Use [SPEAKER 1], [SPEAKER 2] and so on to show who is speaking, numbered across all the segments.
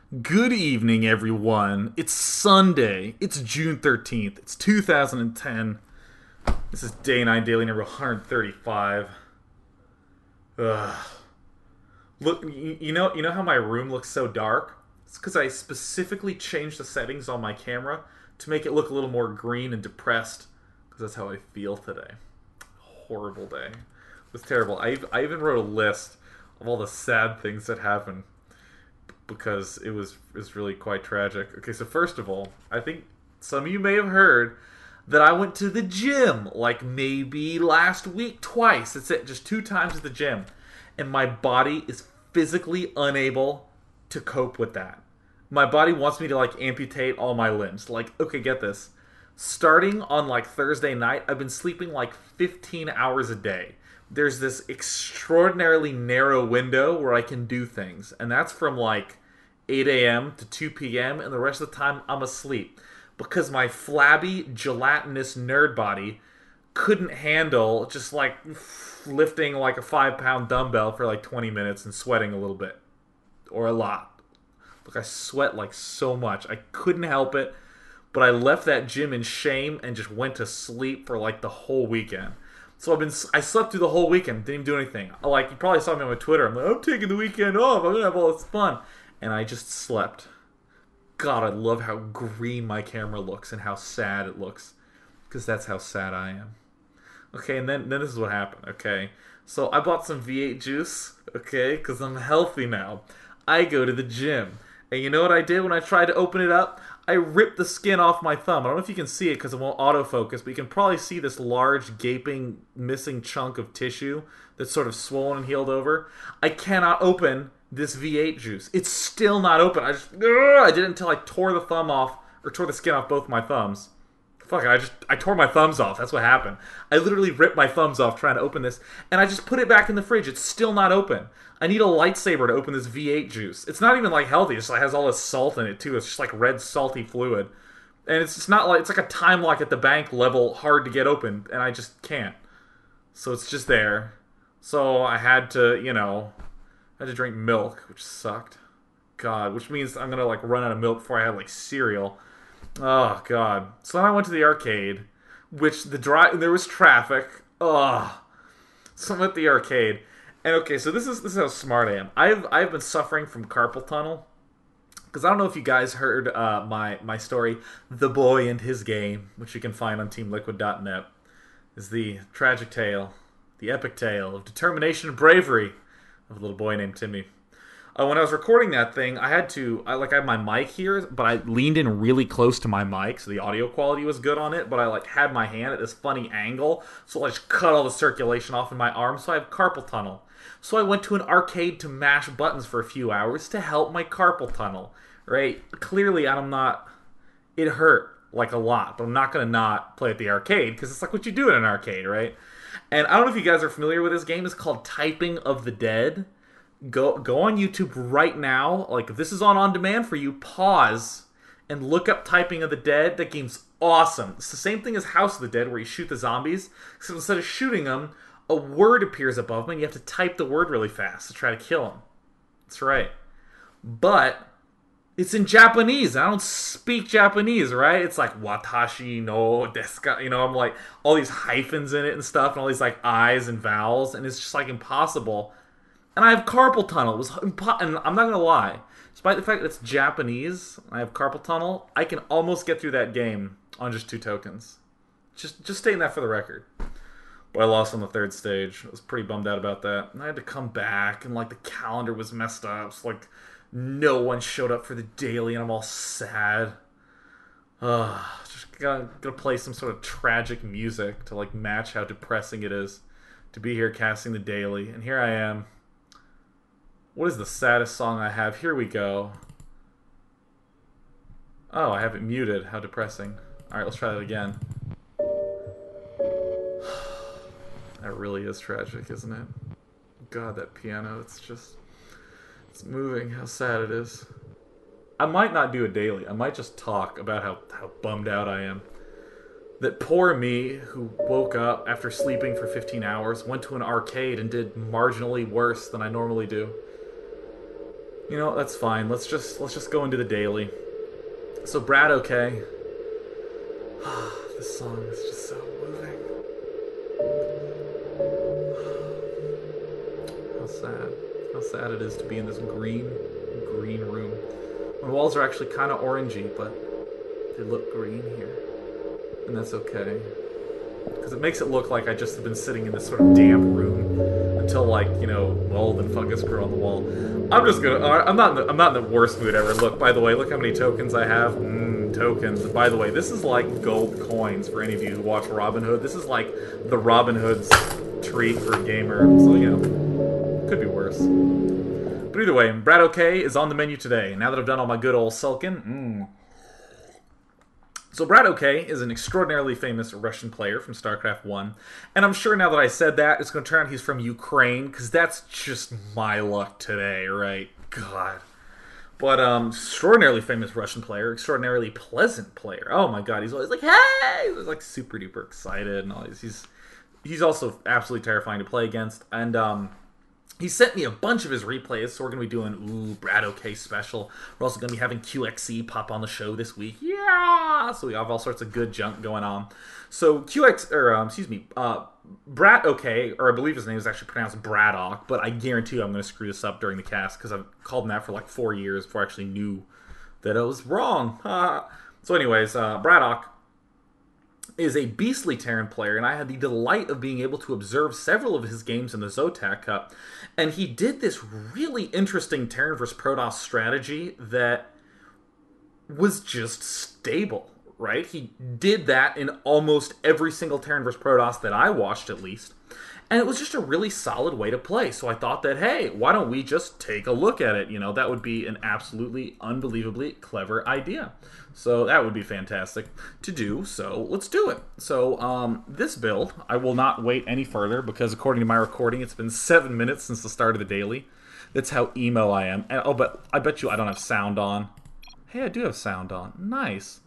[SPEAKER 1] Good evening, everyone. It's Sunday. It's June 13th. It's 2010. This is day 9 daily number 135. Ugh. Look, you know how my room looks so dark? It's because I specifically changed the settings on my camera to make it look a little more green and depressed. Because that's how I feel today. Horrible day. It was terrible. I even wrote a list of all the sad things that happened because it was really quite tragic. Okay, so first of all, I think some of you may have heard that I went to the gym like maybe last week twice. That's it, just 2 times at the gym, and my body is physically unable to cope with that. My body wants me to like amputate all my limbs. Like, okay, get this. Starting on like Thursday night, I've been sleeping like 15 hours a day. There's this extraordinarily narrow window where I can do things, and that's from like 8 a.m. to 2 p.m., and the rest of the time I'm asleep because my flabby, gelatinous nerd body couldn't handle just like lifting like a 5 pound dumbbell for like 20 minutes and sweating a little bit or a lot. Look, I sweat like so much. I couldn't help it, but I left that gym in shame and just went to sleep for like the whole weekend. So I slept through the whole weekend, didn't even do anything. Like, you probably saw me on my Twitter. I'm like, I'm taking the weekend off. I'm gonna have all this fun, and I just slept. God, I love how green my camera looks and how sad it looks, because that's how sad I am. Okay, and then this is what happened. Okay, so I bought some V8 juice. Okay, because I'm healthy now. I go to the gym, and you know what I did when I tried to open it up? I ripped the skin off my thumb. I don't know if you can see it because it won't autofocus, but you can probably see this large, gaping, missing chunk of tissue that's sort of swollen and healed over. I cannot open this V8 juice. It's still not open. I did it until I tore the thumb off, or tore the skin off both my thumbs. Fuck it, I tore my thumbs off. That's what happened. I literally ripped my thumbs off trying to open this, and I just put it back in the fridge. It's still not open. I need a lightsaber to open this V8 juice. It's not even like healthy. It just like has all this salt in it too. It's just like red salty fluid, and it's just not like it's like a time lock at the bank level, hard to get open, and I just can't. So it's just there. So I had to, I had to drink milk, which sucked. God, which means I'm gonna like run out of milk before I have like cereal. Oh God! So then I went to the arcade, which there was traffic. Ugh. So I'm at the arcade, and okay, so this is how smart I am. I've been suffering from carpal tunnel because I don't know if you guys heard my story, The Boy and His Game, which you can find on TeamLiquid.net, is the tragic tale, the epic tale of determination and bravery of a little boy named Timmy. When I was recording that thing, I had my mic here, but I leaned in really close to my mic, so the audio quality was good on it, but I like had my hand at this funny angle, so I just cut all the circulation off in my arm, so I have carpal tunnel. So I went to an arcade to mash buttons for a few hours to help my carpal tunnel, right? Clearly, it hurt, like, a lot, but I'm not going to not play at the arcade, because it's like what you do in an arcade, right? And I don't know if you guys are familiar with this game. It's called Typing of the Dead. Go on YouTube right now. Like, if this is on demand for you, pause and look up Typing of the Dead. That game's awesome. It's the same thing as House of the Dead, where you shoot the zombies. So instead of shooting them, a word appears above them, and you have to type the word really fast to try to kill them. That's right. But it's in Japanese. I don't speak Japanese, right? It's like watashi no desu ka. I'm like all these hyphens in it and stuff, and all these like I's and vowels, and it's just like impossible. And I have carpal tunnel. And I'm not gonna lie, despite the fact that it's Japanese, I have carpal tunnel. I can almost get through that game on just 2 tokens. Just stating that for the record. But I lost on the 3rd stage. I was pretty bummed out about that. And I had to come back, and like the calendar was messed up. So like no one showed up for the daily, and I'm all sad. Just gotta play some sort of tragic music to like match how depressing it is to be here casting the daily. And here I am. What is the saddest song I have? Here we go. Oh, I have it muted. How depressing. Alright, let's try that again. That really is tragic, isn't it? God, that piano, it's moving. How sad it is. I might not do a daily. I might just talk about how bummed out I am. That poor me, who woke up after sleeping for 15 hours, went to an arcade and did marginally worse than I normally do. You know, that's fine. Let's just go into the daily. So Brad, okay. This song is just so moving. How sad. How sad it is to be in this green room. My walls are actually kind of orangey, but they look green here. And that's okay. Because it makes it look like I just have been sitting in this sort of damp room until, like, you know, mold and fungus grow on the wall. I'm not in the worst mood ever. Look, by the way, look how many tokens I have. Tokens. By the way, this is like gold coins for any of you who watch Robin Hood. This is like the Robin Hood's treat for a gamer. So, you know, could be worse. But either way, Brad OK is on the menu today. Now that I've done all my good old sulking, So Brad OK is an extraordinarily famous Russian player from Starcraft 1. And I'm sure now that I said that, it's going to turn out he's from Ukraine, because that's just my luck today, right? God. But extraordinarily famous Russian player, extraordinarily pleasant player. Oh my god, he's always like, hey! He's like super duper excited and all this. He's also absolutely terrifying to play against. And he sent me a bunch of his replays, so we're going to be doing, Brad OK special. We're also going to be having QXC pop on the show this week. Yeah! So we have all sorts of good junk going on. So Brad OK, or I believe his name is actually pronounced Braddock, but I guarantee you I'm going to screw this up during the cast, because I've called him that for like 4 years before I actually knew that I was wrong. So anyways, Braddock is a beastly Terran player, and I had the delight of being able to observe several of his games in the Zotac Cup. And he did this really interesting Terran vs. Protoss strategy that was just stable, right? He did that in almost every single Terran vs. Protoss that I watched, at least. And it was just a really solid way to play. So I thought that, hey, why don't we just take a look at it? You know, that would be an absolutely unbelievably clever idea. So that would be fantastic to do. So let's do it. So this build, I will not wait any further, because according to my recording, it's been 7 minutes since the start of the daily. That's how emo I am. And, oh, but I bet you I don't have sound on. Hey, I do have sound on. Nice.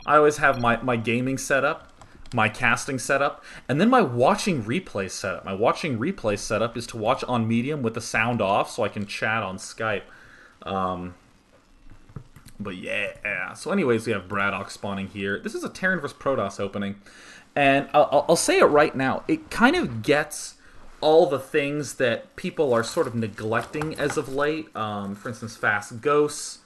[SPEAKER 1] I always have my gaming setup, my casting setup, and then my watching replay setup. My watching replay setup is to watch on Medium with the sound off so I can chat on Skype. But yeah. So anyways, we have Braddock spawning here. This is a Terran vs. Protoss opening. And I'll say it right now. It kind of gets all the things that people are sort of neglecting as of late. For instance, fast ghosts.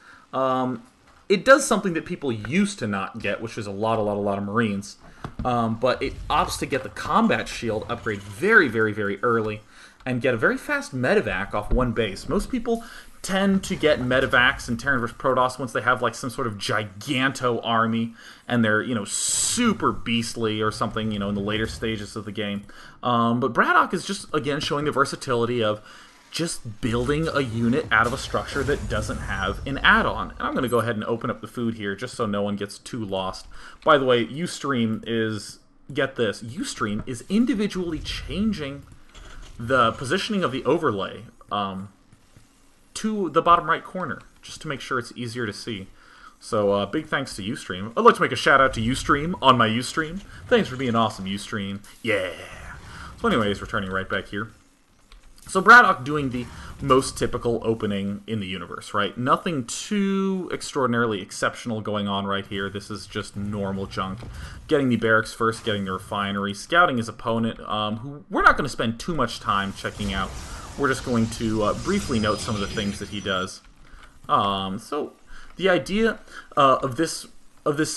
[SPEAKER 1] It does something that people used to not get, which is a lot of Marines. But it opts to get the combat shield upgrade very, very, very early and get a very fast medevac off one base. Most people tend to get medevacs in Terran vs. Protoss once they have like some sort of giganto army and they're, you know, super beastly or something, you know, in the later stages of the game. But Braddock is just, again, showing the versatility of just building a unit out of a structure that doesn't have an add-on. And I'm going to go ahead and open up the food here just so no one gets too lost. By the way, Ustream is, get this, Ustream is individually changing the positioning of the overlay to the bottom right corner, just to make sure it's easier to see. So big thanks to Ustream. I'd like to make a shout out to Ustream on my Ustream. Thanks for being awesome, Ustream. Yeah. So anyways, returning right back here. So Braddock doing the most typical opening in the universe, right? Nothing too extraordinarily exceptional going on right here. This is just normal junk. Getting the barracks first, getting the refinery, scouting his opponent, who we're not going to spend too much time checking out. We're just going to briefly note some of the things that he does. So the idea of this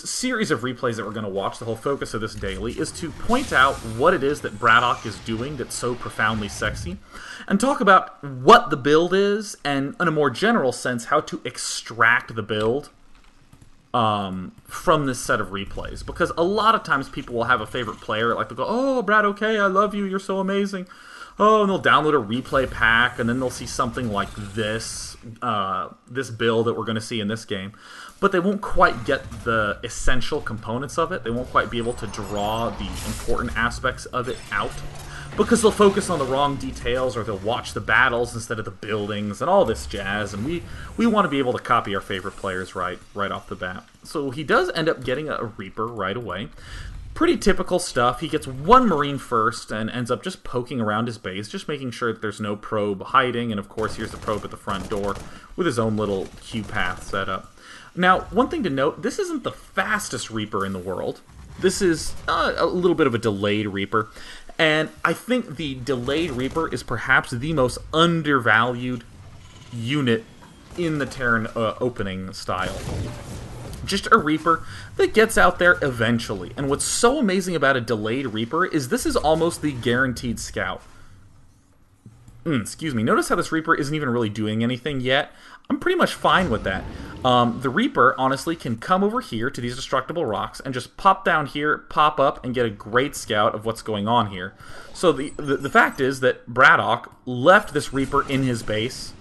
[SPEAKER 1] series of replays that we're going to watch, the whole focus of this daily, is to point out what it is that Braddock is doing that's so profoundly sexy, and talk about what the build is, and in a more general sense, how to extract the build from this set of replays. Because a lot of times people will have a favorite player, like they'll go, oh, Brad, okay, I love you, you're so amazing. Oh, and they'll download a replay pack, and then they'll see something like this, this build that we're going to see in this game. But they won't quite get the essential components of it. They won't quite be able to draw the important aspects of it out, because they'll focus on the wrong details, or they'll watch the battles instead of the buildings and all this jazz. And we want to be able to copy our favorite players right off the bat. So he does end up getting a Reaper right away. Pretty typical stuff. He gets one Marine first and ends up just poking around his base, just making sure that there's no probe hiding. And of course, here's the probe at the front door with his own little Q path set up. Now, one thing to note, this isn't the fastest Reaper in the world. This is a little bit of a delayed Reaper. And I think the delayed Reaper is perhaps the most undervalued unit in the Terran opening style. Just a Reaper that gets out there eventually. And what's so amazing about a delayed Reaper is this is almost the guaranteed scout. Excuse me. Notice how this Reaper isn't even really doing anything yet. I'm pretty much fine with that. The Reaper, honestly, can come over here to these destructible rocks and just pop down here, pop up, and get a great scout of what's going on here. So the fact is that Braddock left this Reaper in his base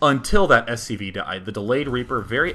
[SPEAKER 1] until that SCV died. The delayed Reaper, very